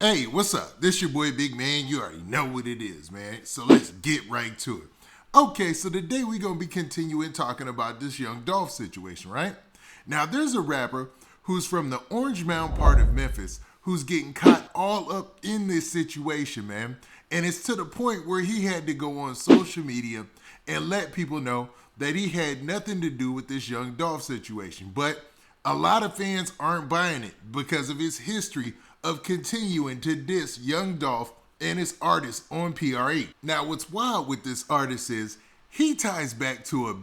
Hey, what's up? This your boy Big Man. You already know what it is, man. So let's get right to it. Okay, so today we're going to be continuing talking about this young Dolph situation, right? Now, there's a rapper who's from the Mound part of Memphis who's getting caught all up in this situation, man. And it's to the point where he had to go on social media and let people know that he had nothing to do with this young Dolph situation. But a lot of fans aren't buying it because of his history of continuing to diss young Dolph and his artist on PRE. Now, what's wild with this artist is he ties back to a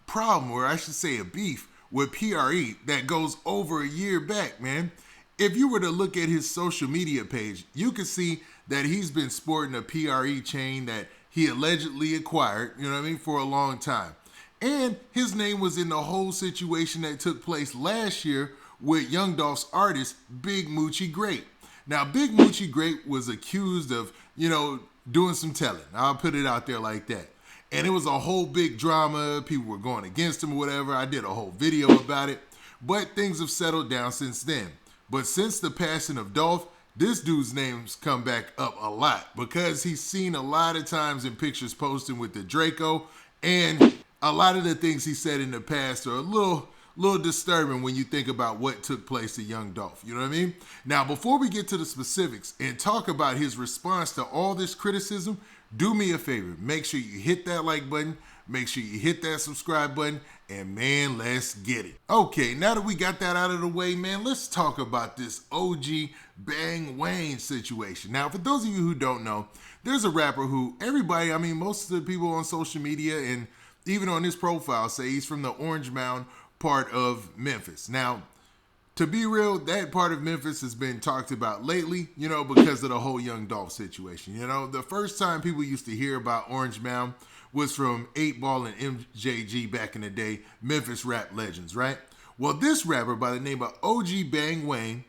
problem, or I should say a beef, with PRE that goes over a year back, man. If you were to look at his social media page, you could see that he's been sporting a PRE chain that he allegedly acquired, you know what I mean, for a long time. And his name was in the whole situation that took place last year with Young Dolph's artist, Big Moochie Grape. Now, Big Moochie Grape was accused of, doing some telling. I'll put it out there like that. And it was a whole big drama. People were going against him or whatever. I did a whole video about it. But things have settled down since then. But since the passing of Dolph, this dude's name's come back up a lot because he's seen a lot of times in pictures posting with the Draco, and a lot of the things he said in the past are a little disturbing when you think about what took place to young Dolph. You know what I mean? Now, before we get to the specifics and talk about his response to all this criticism, do me a favor. Make sure you hit that like button. Make sure you hit that subscribe button. And man, let's get it. Okay, now that we got that out of the way, man, let's talk about this OG Bang Wayne situation. Now, for those of you who don't know, there's a rapper who most of the people on social media and even on his profile say he's from the Orange Mound part of Memphis. Now, to be real, that part of Memphis has been talked about lately, because of the whole young Dolph situation. The first time people used to hear about Orange Mound was from 8 Ball and MJG back in the day, Memphis rap legends, right? Well, this rapper by the name of OG Bang Wayne,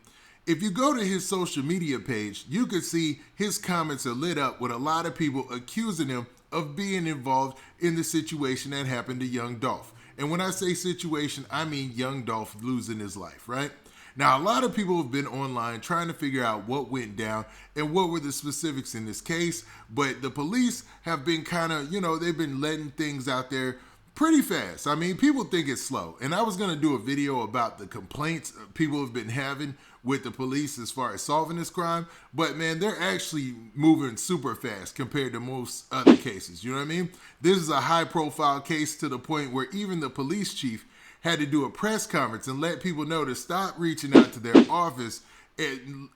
if you go to his social media page, you could see his comments are lit up with a lot of people accusing him of being involved in the situation that happened to young Dolph. And when I say situation, I mean young Dolph losing his life, right? Now, a lot of people have been online trying to figure out what went down and what were the specifics in this case, but the police have been they've been letting things out there pretty fast. I mean, people think it's slow. And I was going to do a video about the complaints people have been having with the police as far as solving this crime, but man, they're actually moving super fast compared to most other cases. You know what I mean? This is a high profile case to the point where even the police chief had to do a press conference and let people know to stop reaching out to their office and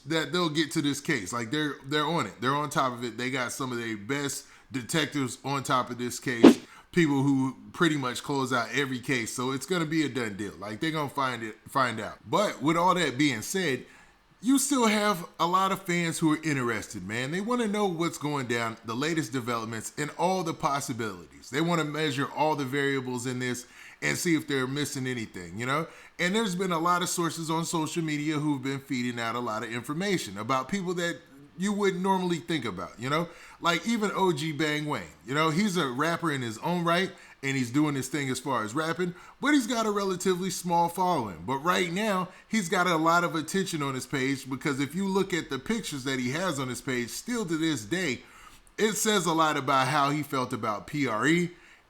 that they'll get to this case. Like they're on it. They're on top of it. They got some of their best detectives on top of this case. People who pretty much close out every case. So it's going to be a done deal. Like they're going to find out. But with all that being said, you still have a lot of fans who are interested, man. They want to know what's going down, the latest developments, and all the possibilities. They want to measure all the variables in this and see if they're missing anything, And there's been a lot of sources on social media who've been feeding out a lot of information about people that you wouldn't normally think about, Like even OG Bang Wayne, he's a rapper in his own right, and he's doing his thing as far as rapping, but he's got a relatively small following. But right now, he's got a lot of attention on his page because if you look at the pictures that he has on his page, still to this day, it says a lot about how he felt about PRE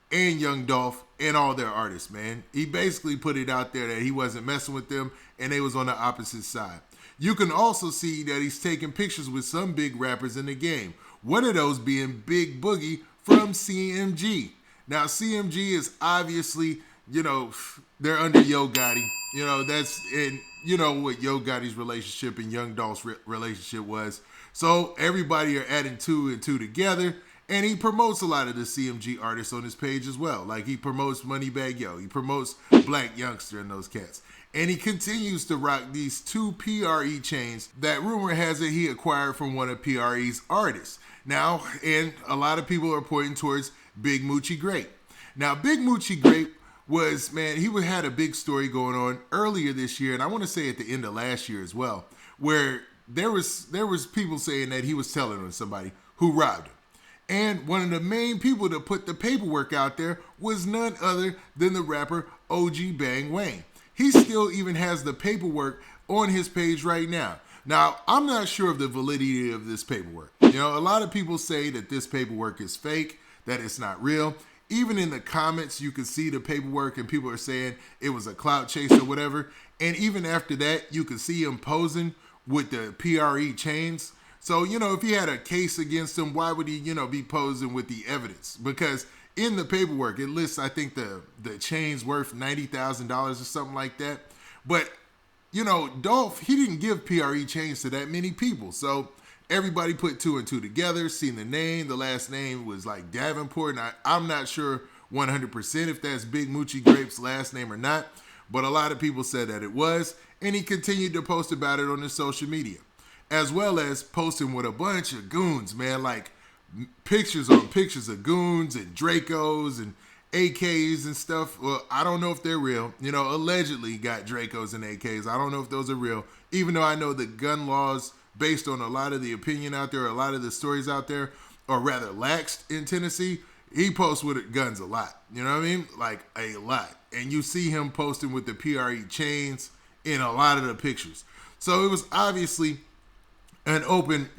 and Young Dolph and all their artists, man. He basically put it out there that he wasn't messing with them and they was on the opposite side. You can also see that he's taking pictures with some big rappers in the game. One of those being Big Boogie from CMG. Now, CMG is obviously, they're under Yo Gotti. What Yo Gotti's relationship and Young Dolph's relationship was. So everybody are adding 2 and 2 together. And he promotes a lot of the CMG artists on his page as well. Like he promotes Moneybagg Yo. He promotes Black Youngster and those cats. And he continues to rock these 2 PRE chains that rumor has it he acquired from one of PRE's artists. Now, and a lot of people are pointing towards Big Moochie Grape. Now, Big Moochie Grape he had a big story going on earlier this year, and I want to say at the end of last year as well, where there was people saying that he was telling on somebody who robbed him. And one of the main people to put the paperwork out there was none other than the rapper OG Bang Wayne. He still even has the paperwork on his page right now. Now, I'm not sure of the validity of this paperwork. You know, a lot of people say that this paperwork is fake, that it's not real. Even in the comments, you can see the paperwork and people are saying it was a clout chase or whatever. And even after that, you can see him posing with the PRE chains. So, you know, if he had a case against him, why would he, you know, be posing with the evidence? Because in the paperwork, it lists, I think, the chain's worth $90,000 or something like that. But, you know, Dolph, he didn't give PRE chains to that many people. So everybody put two and two together, seen the name. The last name was like Davenport. And I'm not sure 100% if that's Big Moochie Grape's last name or not. But a lot of people said that it was. And he continued to post about it on his social media, as well as posting with a bunch of goons, man, like pictures on pictures of goons and Dracos and AKs and stuff. Well, I don't know if they're real. You know, allegedly got Dracos and AKs. I don't know if those are real, even though I know the gun laws, based on a lot of the opinion out there, a lot of the stories out there, are rather laxed in Tennessee. He posts with guns a lot. You know what I mean? Like a lot. And you see him posting with the PRE chains in a lot of the pictures. So it was obviously an open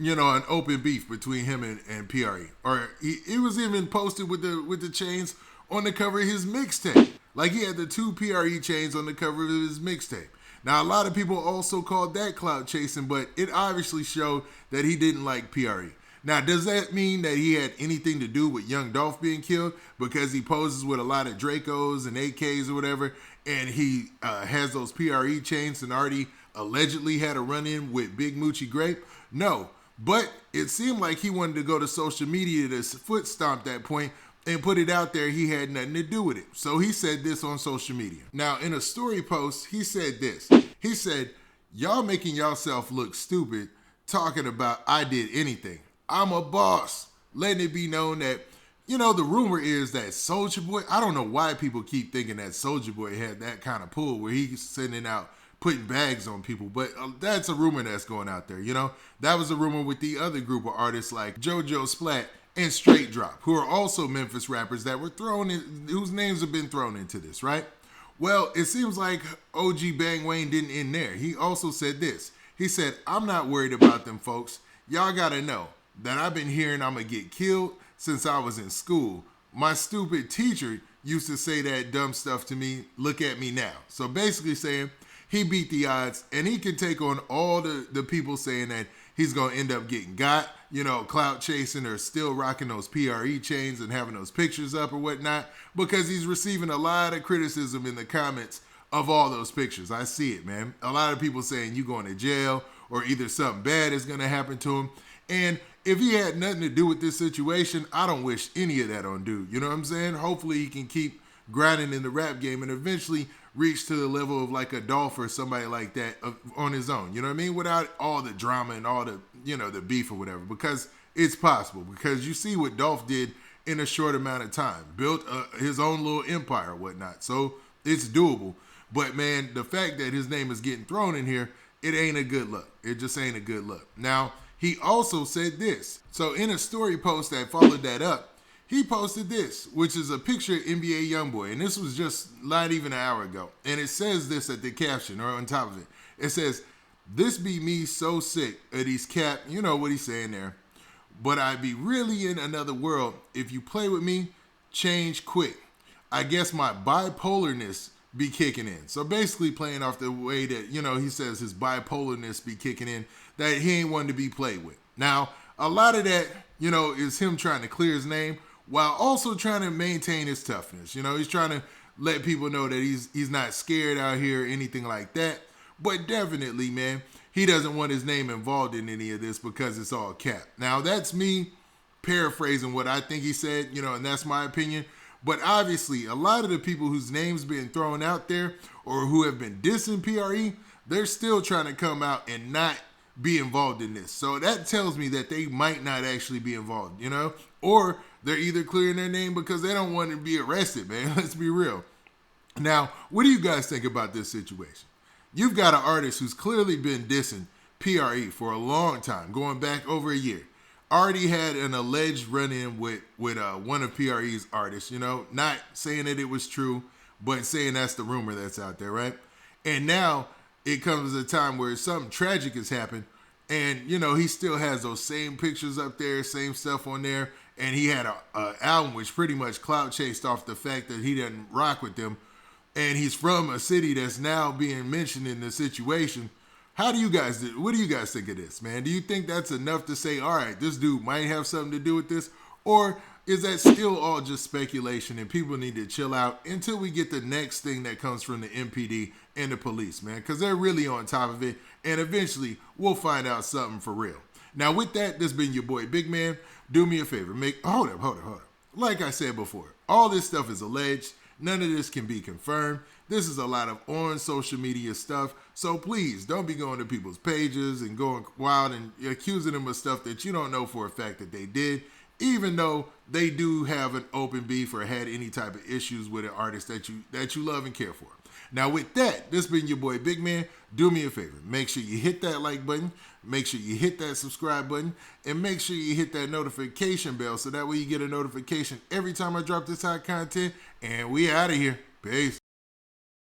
beef between him and PRE. Or he was even posted with the chains on the cover of his mixtape. Like he had the two PRE chains on the cover of his mixtape. Now, a lot of people also called that clout chasing, but it obviously showed that he didn't like PRE. Now, does that mean that he had anything to do with young Dolph being killed because he poses with a lot of Dracos and AKs or whatever, and he has those PRE chains and already allegedly had a run-in with Big Moochie Grape? No, but it seemed like he wanted to go to social media to foot stomp that point and put it out there he had nothing to do with it. So he said this on social media. Now, in a story post, he said this. He said, "Y'all making yourself look stupid talking about I did anything. I'm a boss." Letting it be known that, you know, the rumor is that Soulja Boy, I don't know why people keep thinking that Soulja Boy had that kind of pull where he's sending out, putting bags on people, but that's a rumor that's going out there, you know? That was a rumor with the other group of artists like Jojo, Splatt, and Straight Dropp, who are also Memphis rappers that were thrown in, whose names have been thrown into this, right? Well, it seems like OG Bang Wayne didn't end there. He also said this. He said, "I'm not worried about them folks. Y'all gotta know that I've been hearing I'm gonna get killed since I was in school. My stupid teacher used to say that dumb stuff to me. Look at me now." So basically saying he beat the odds and he can take on all the people saying that he's going to end up getting got, you know, clout chasing or still rocking those PRE chains and having those pictures up or whatnot, because he's receiving a lot of criticism in the comments of all those pictures. I see it, man. A lot of people saying you going to jail or either something bad is going to happen to him. And if he had nothing to do with this situation, I don't wish any of that on dude. You know what I'm saying? Hopefully he can keep grinding in the rap game and eventually reach to the level of like a Dolph or somebody like that on his own. You know what I mean? Without all the drama and all the, you know, the beef or whatever, because it's possible. Because you see what Dolph did in a short amount of time, built his own little empire or whatnot. So it's doable. But man, the fact that his name is getting thrown in here, it ain't a good look. It just ain't a good look. Now, he also said this. So in a story post that followed that up, he posted this, which is a picture of NBA Youngboy. And this was just not even an hour ago. And it says this at the caption or on top of it. It says, "This be me so sick of these cap," you know what he's saying there, "but I be really in another world. If you play with me, change quick. I guess my bipolarness be kicking in." So basically playing off the way that, you know, he says his bipolarness be kicking in, that he ain't one to be played with. Now, a lot of that, you know, is him trying to clear his name while also trying to maintain his toughness. You know, he's trying to let people know that he's not scared out here or anything like that. But definitely, man, he doesn't want his name involved in any of this because it's all cap. Now, that's me paraphrasing what I think he said, you know, and that's my opinion. But obviously, a lot of the people whose names been thrown out there or who have been dissing PRE, they're still trying to come out and not be involved in this. So that tells me that they might not actually be involved, you know, or they're either clearing their name because they don't want to be arrested, man. Let's be real. Now, what do you guys think about this situation? You've got an artist who's clearly been dissing PRE for a long time, going back over a year. Already had an alleged run-in with one of PRE's artists, you know, not saying that it was true, but saying that's the rumor that's out there, right? And now it comes a time where something tragic has happened And, you know, he still has those same pictures up there, same stuff on there. And he had a album which pretty much clout chased off the fact that he didn't rock with them. And he's from a city that's now being mentioned in the situation. What do you guys think of this, man? Do you think that's enough to say, all right, this dude might have something to do with this? Or is that still all just speculation and people need to chill out until we get the next thing that comes from the MPD and the police, man? Because they're really on top of it. And eventually, we'll find out something for real. Now, with that, this has been your boy, Big Man. Do me a favor. Hold up. Like I said before, all this stuff is alleged. None of this can be confirmed. This is a lot of on social media stuff. So please don't be going to people's pages and going wild and accusing them of stuff that you don't know for a fact that they did, even though they do have an open beef or had any type of issues with an artist that you love and care for. Now with that, this has been your boy Big Man. Do me a favor. Make sure you hit that like button. Make sure you hit that subscribe button. And make sure you hit that notification bell so that way you get a notification every time I drop this hot content. And we out of here. Peace.